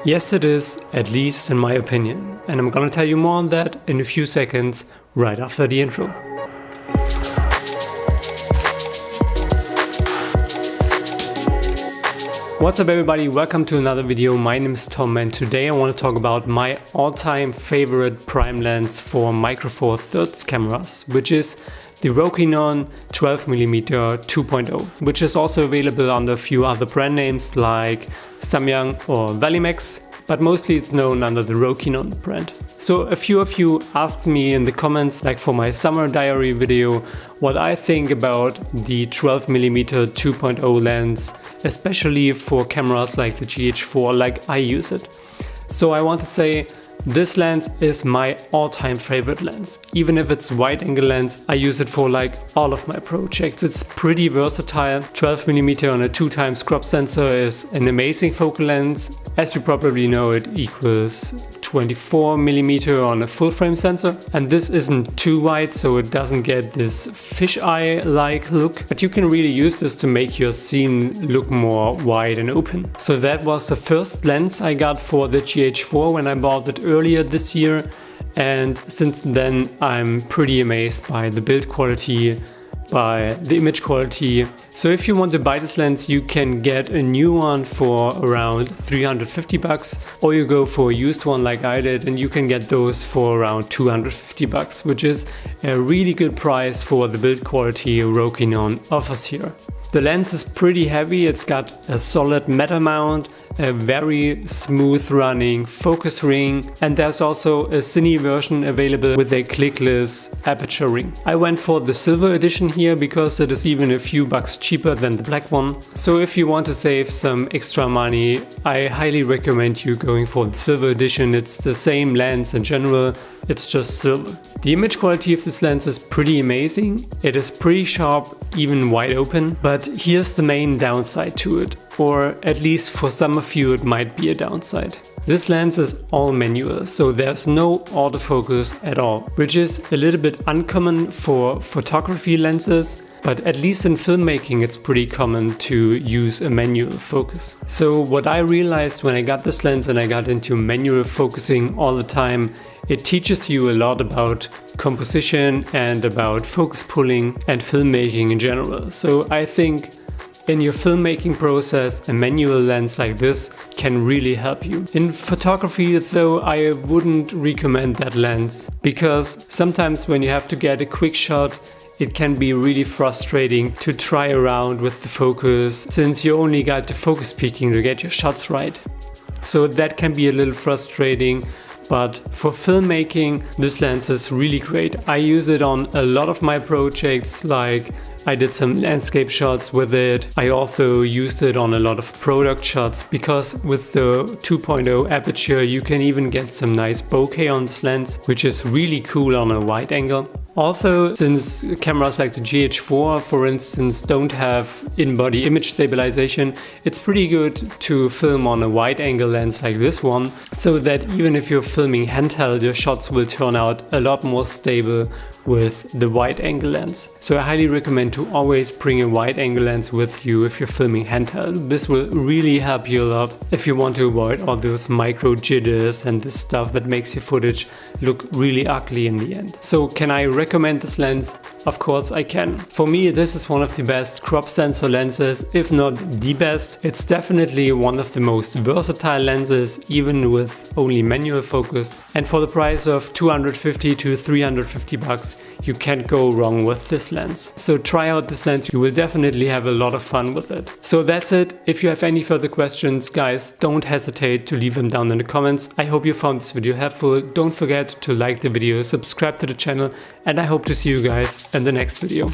Yes, it is, at least in my opinion. And I'm gonna tell you more on that in a few seconds, right after the intro. What's up everybody, welcome to another video. My name is Tom and today I want to talk about my all-time favorite prime lens for Micro Four Thirds cameras, which is the ROKINON 12mm 2.0, which is also available under a few other brand names like SAMYANG or Valimax, but mostly it's known under the ROKINON brand. So a few of you asked me in the comments, like for my summer diary video, what I think about the 12mm 2.0 lens, especially for cameras like the GH4, like I use it. So I want to say, this lens is my all-time favorite lens. Even if it's wide-angle lens, I use it for like all of my projects. It's pretty versatile. 12mm on a 2x crop sensor is an amazing focal lens. As you probably know, it equals 24mm on a full-frame sensor. And this isn't too wide, so it doesn't get this fisheye-like look. But you can really use this to make your scene look more wide and open. So that was the first lens I got for the GH4 when I bought it earlier this year, and since then I'm pretty amazed by the build quality, by the image quality. So if you want to buy this lens, you can get a new one for around 350 bucks, or you go for a used one like I did and you can get those for around 250 bucks, which is a really good price for the build quality ROKINON offers here. The lens is pretty heavy, it's got a solid metal mount, a very smooth running focus ring, and there's also a cine version available with a clickless aperture ring. I went for the silver edition here because it is even a few bucks cheaper than the black one. So if you want to save some extra money, I highly recommend you going for the silver edition. It's the same lens in general, it's just silver. The image quality of this lens is pretty amazing. It is pretty sharp, even wide open, but here's the main downside to it, or at least for some of you it might be a downside. This lens is all manual, so there's no autofocus at all, which is a little bit uncommon for photography lenses, but at least in filmmaking it's pretty common to use a manual focus. So what I realized when I got this lens and I got into manual focusing all the time, it teaches you a lot about composition and about focus pulling and filmmaking in general. So I think in your filmmaking process, a manual lens like this can really help you. In photography though, I wouldn't recommend that lens, because sometimes when you have to get a quick shot, it can be really frustrating to try around with the focus, since you only got the focus peaking to get your shots right. So that can be a little frustrating. But for filmmaking, this lens is really great. I use it on a lot of my projects, like I did some landscape shots with it. I also used it on a lot of product shots, because with the 2.0 aperture you can even get some nice bokeh on this lens, which is really cool on a wide angle. Also, since cameras like the GH4 for instance don't have in-body image stabilization, it's pretty good to film on a wide angle lens like this one, so that even if you're filming handheld, your shots will turn out a lot more stable with the wide angle lens. So I highly recommend to always bring a wide angle lens with you if you're filming handheld. This will really help you a lot if you want to avoid all those micro jitters and this stuff that makes your footage look really ugly in the end. So can I recommend this lens? Of course I can. For me, this is one of the best crop sensor lenses, if not the best. It's definitely one of the most versatile lenses, even with only manual focus. And for the price of 250 to 350 bucks, you can't go wrong with this lens. So try out this lens, you will definitely have a lot of fun with it. So that's it. If you have any further questions, guys, don't hesitate to leave them down in the comments. I hope you found this video helpful. Don't forget to like the video, subscribe to the channel, and I hope to see you guys in the next video.